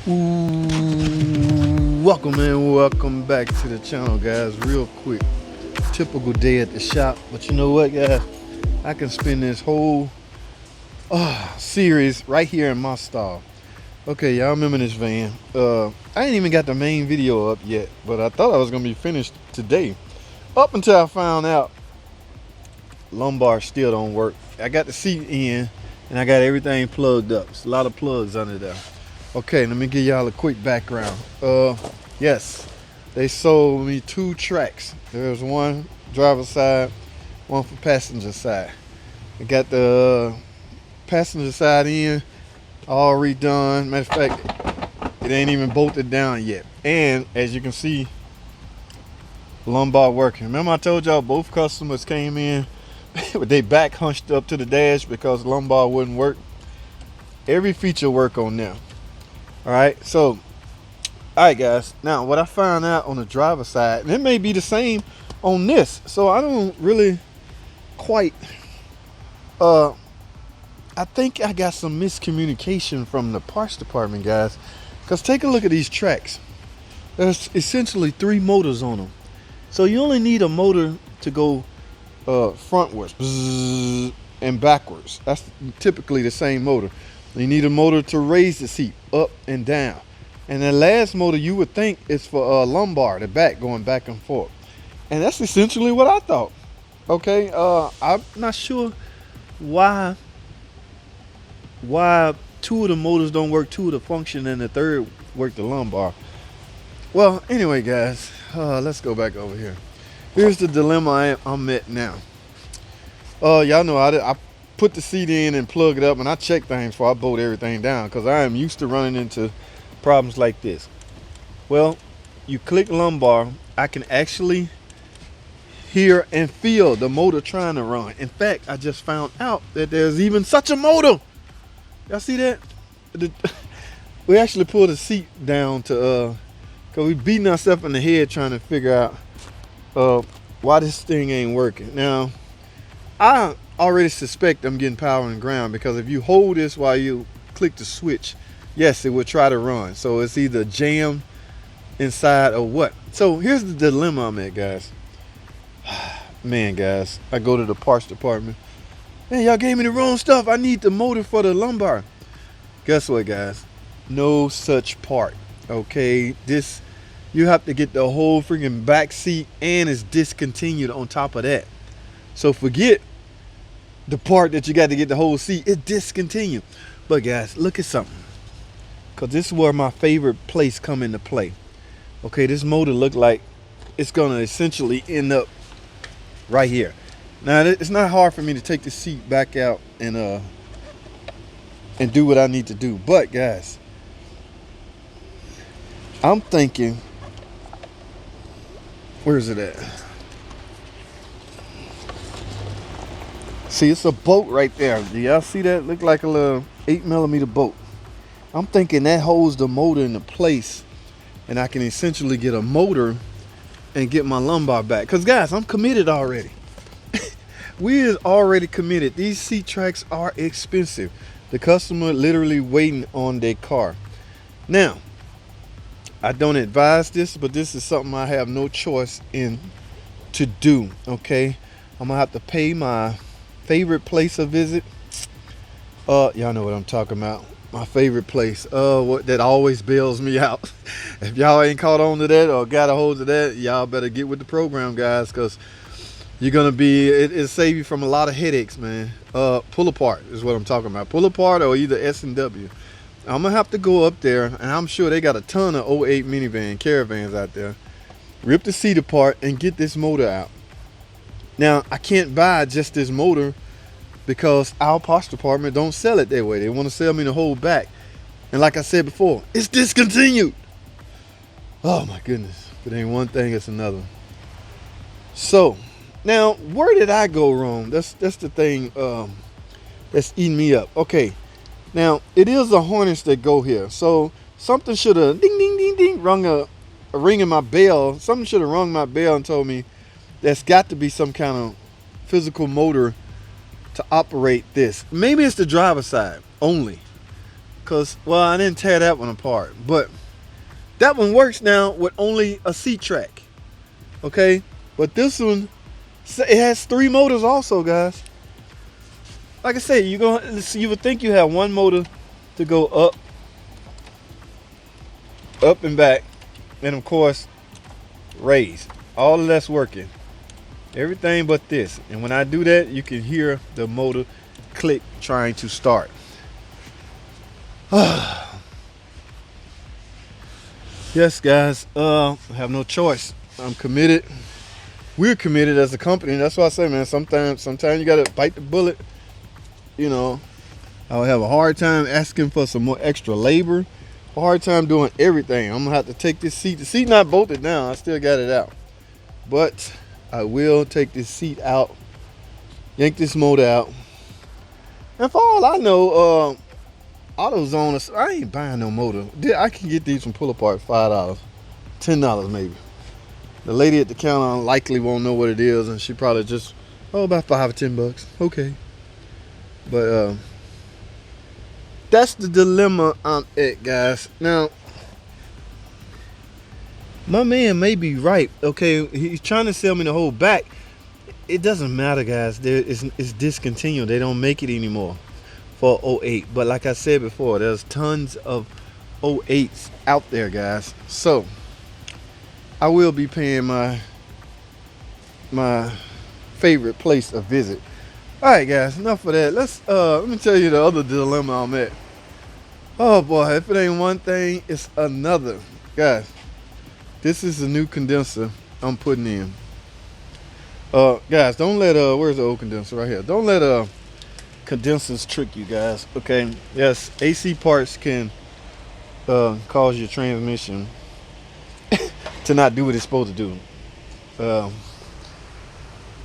Welcome and welcome back to the channel, guys. Real quick, typical day at the shop, but you know what, guys, I can spend this whole series right here in my stall. Okay, y'all remember this van. I ain't even got the main video up yet, but I thought I was gonna be finished today, up until I found out lumbar still don't work. I got the seat in and I got everything plugged up. It's a lot of plugs under there. Okay, let me give y'all a quick background. Yes, they sold me 2 tracks. There's one driver side, one for passenger side. I got the passenger side in, all redone. Matter of fact, it ain't even bolted down yet. And as you can see, lumbar working. Remember I told y'all both customers came in with their back hunched up to the dash because lumbar wouldn't work. Every feature work on them. All right, so all right, guys, now what I found out on the driver side, and it may be the same on this, so I don't really quite I think I got some miscommunication from the parts department, guys, because take a look at these tracks. There's essentially 3 motors on them, so you only need a motor to go frontwards and backwards. That's typically the same motor. You need a motor to raise the seat up and down. And the last motor you would think is for lumbar, the back going back and forth. And that's essentially what I thought. Okay, I'm not sure why 2 of the motors don't work, 2 of the function, and the third work the lumbar. Well, anyway, guys, let's go back over here. Here's the dilemma I'm at now. Y'all know I put the seat in and plug it up, and I check things before I bolt everything down because I am used to running into problems like this. Well, you click lumbar, I can actually hear and feel the motor trying to run. In fact, I just found out that there's even such a motor. Y'all see that? We actually pulled the seat down to because we beating ourselves in the head trying to figure out why this thing ain't working. Now, I already suspect I'm getting power and ground because if you hold this while you click the switch, yes, it will try to run. So it's either jammed inside or what. So here's the dilemma I'm at, guys. Man, guys, I go to the parts department. Man, y'all gave me the wrong stuff. I need the motor for the lumbar. Guess what, guys? No such part. Okay, this, you have to get the whole freaking back seat, and it's discontinued on top of that. So forget the part that you got to get the whole seat. It's discontinued. But guys, look at something, because this is where my favorite place come into play. Okay, this motor look like it's gonna essentially end up right here. Now it's not hard for me to take the seat back out and do what I need to do. But guys, I'm thinking, where is it at? See, it's a bolt right there. Do y'all see that? Look like a little 8mm bolt. I'm thinking that holds the motor into place, and I can essentially get a motor and get my lumbar back. Because guys, I'm committed already. We is already committed. These seat tracks are expensive. The customer literally waiting on their car. Now, I don't advise this, but this is something I have no choice in to do. Okay, I'm gonna have to pay my favorite place a visit. Y'all know what I'm talking about. My favorite place, what that always bails me out. If y'all ain't caught on to that or got a hold of that, y'all better get with the program, guys, because you're gonna be, it'll save you from a lot of headaches, man. Pull apart is what I'm talking about. Pull apart or either S&W. I'm gonna have to go up there, and I'm sure they got a ton of '08 minivan caravans out there. Rip the seat apart and get this motor out. Now, I can't buy just this motor because our parts department don't sell it that way. They want to sell me the whole back. And like I said before, it's discontinued. Oh my goodness. If it ain't one thing, it's another. So, now, where did I go wrong? That's the thing that's eating me up. Okay, now, it is a harness that go here. So, something should have ding, ding, ding, ding, rung a ring in my bell. Something should have rung my bell and told me there's got to be some kind of physical motor to operate this. Maybe it's the driver side only. Cause, well, I didn't tear that one apart, but that one works now with only a seat track. Okay, but this one, it has 3 motors also, guys. Like I said, you would think you have one motor to go up and back, and of course raise. All of that's working, everything but this. And when I do that, you can hear the motor click trying to start. Yes, guys, I have no choice. I'm committed. We're committed as a company. That's why I say, man, sometimes you gotta bite the bullet. You know, I'll have a hard time asking for some more extra labor. A hard time doing everything. I'm gonna have to take this seat. The seat not bolted down. I still got it out, but I will take this seat out, yank this motor out, and for all I know, AutoZone, I ain't buying no motor. I can get these from Pull Apart, $5, $10 maybe. The lady at the counter likely won't know what it is, and she probably just, about $5 or $10. Okay. But that's the dilemma I'm at, guys. Now, my man may be right. Okay, he's trying to sell me the whole back. It doesn't matter, guys. It's discontinued. They don't make it anymore for 08. But like I said before, there's tons of 08s out there, guys. So I will be paying my favorite place a visit. All right, guys, enough of that. Let me tell you the other dilemma I'm at. Oh boy, if it ain't one thing, it's another. Guys, this is a new condenser I'm putting in. Guys, don't let where's the old condenser? Right here. Don't let condensers trick you, guys. Okay, yes, AC parts can cause your transmission to not do what it's supposed to do.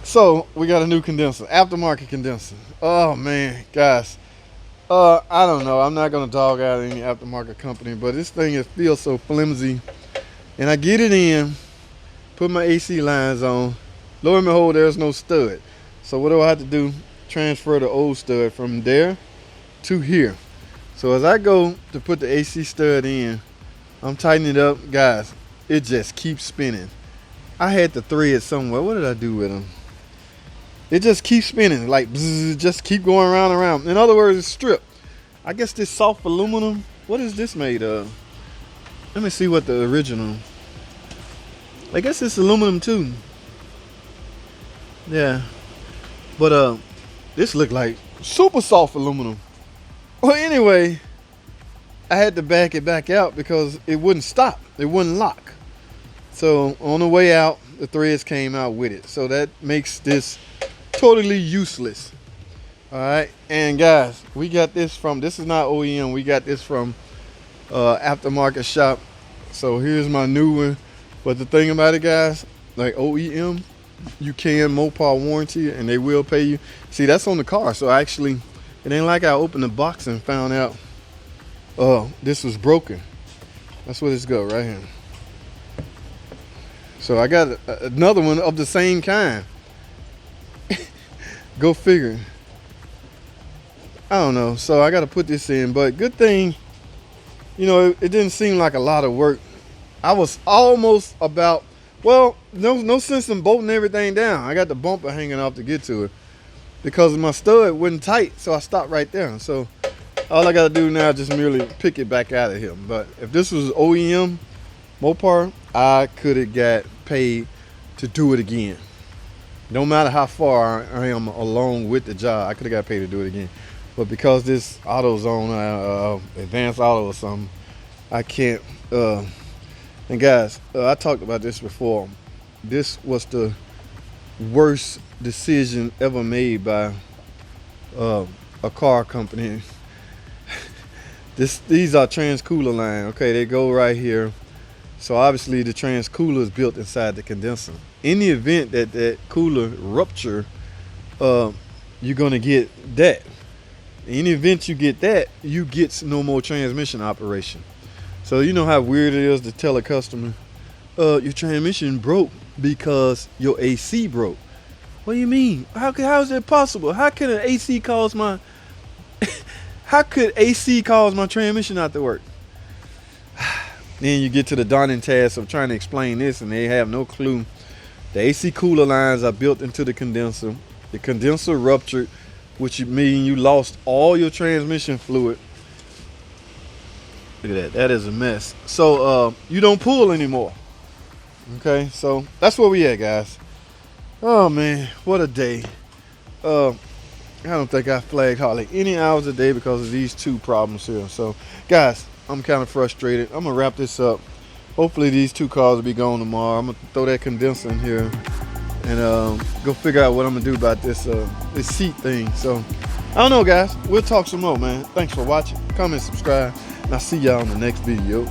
So we got a new condenser, aftermarket condenser. Oh man, guys, I don't know. I'm not gonna dog out any aftermarket company, but this thing feels so flimsy. And I get it in, put my AC lines on. Lo and behold, there's no stud. So what do I have to do? Transfer the old stud from there to here. So as I go to put the AC stud in, I'm tightening it up, guys. It just keeps spinning. I had the thread somewhere. What did I do with them? It just keeps spinning, like bzz, just keep going around and around. In other words, it's stripped. I guess this soft aluminum. What is this made of? Let me see what the original. I guess it's aluminum too. Yeah, but this looked like super soft aluminum. Well, anyway, I had to back it back out because it wouldn't stop. It wouldn't lock. So on the way out, the threads came out with it. So that makes this totally useless. All right, and guys, we got this from, this is not OEM, we got this from aftermarket shop. So here's my new one. But the thing about it, guys, like OEM, you can Mopar warranty and they will pay you. See, that's on the car. So actually, it ain't like I opened the box and found out this was broken. That's what it's got right here. So I got another one of the same kind. Go figure. I don't know. So I got to put this in, but good thing, you know, it didn't seem like a lot of work. I was almost about, well, no sense in bolting everything down. I got the bumper hanging off to get to it because my stud wasn't tight, so I stopped right there. So all I got to do now is just merely pick it back out of here. But if this was OEM Mopar, I could have got paid to do it again. No matter how far I am along with the job, I could have got paid to do it again. But because this AutoZone, Advanced Auto or something, I can't. And guys, I talked about this before. This was the worst decision ever made by a car company. These are trans cooler line. Okay, they go right here. So obviously the trans cooler is built inside the condenser. In the event that that cooler rupture, you're gonna get that. In the event you get that, you get no more transmission operation. So you know how weird it is to tell a customer, your transmission broke because your AC broke. What do you mean? How is that possible? How can an AC cause my How could AC cause my transmission not to work? Then you get to the daunting task of trying to explain this, and they have no clue. The AC cooler lines are built into the condenser. The condenser ruptured, which means you lost all your transmission fluid. Look at that. That is a mess. So you don't pull anymore. Okay, so that's where we at, guys. Oh man, what a day. I don't think I flagged hardly any hours a day because of these two problems here. So guys, I'm kind of frustrated. I'm gonna wrap this up. Hopefully these two cars will be gone tomorrow. I'm gonna throw that condenser in here and go figure out what I'm gonna do about this seat thing. So I don't know, guys. We'll talk some more, man. Thanks for watching. Comment, subscribe, and I'll see y'all in the next video.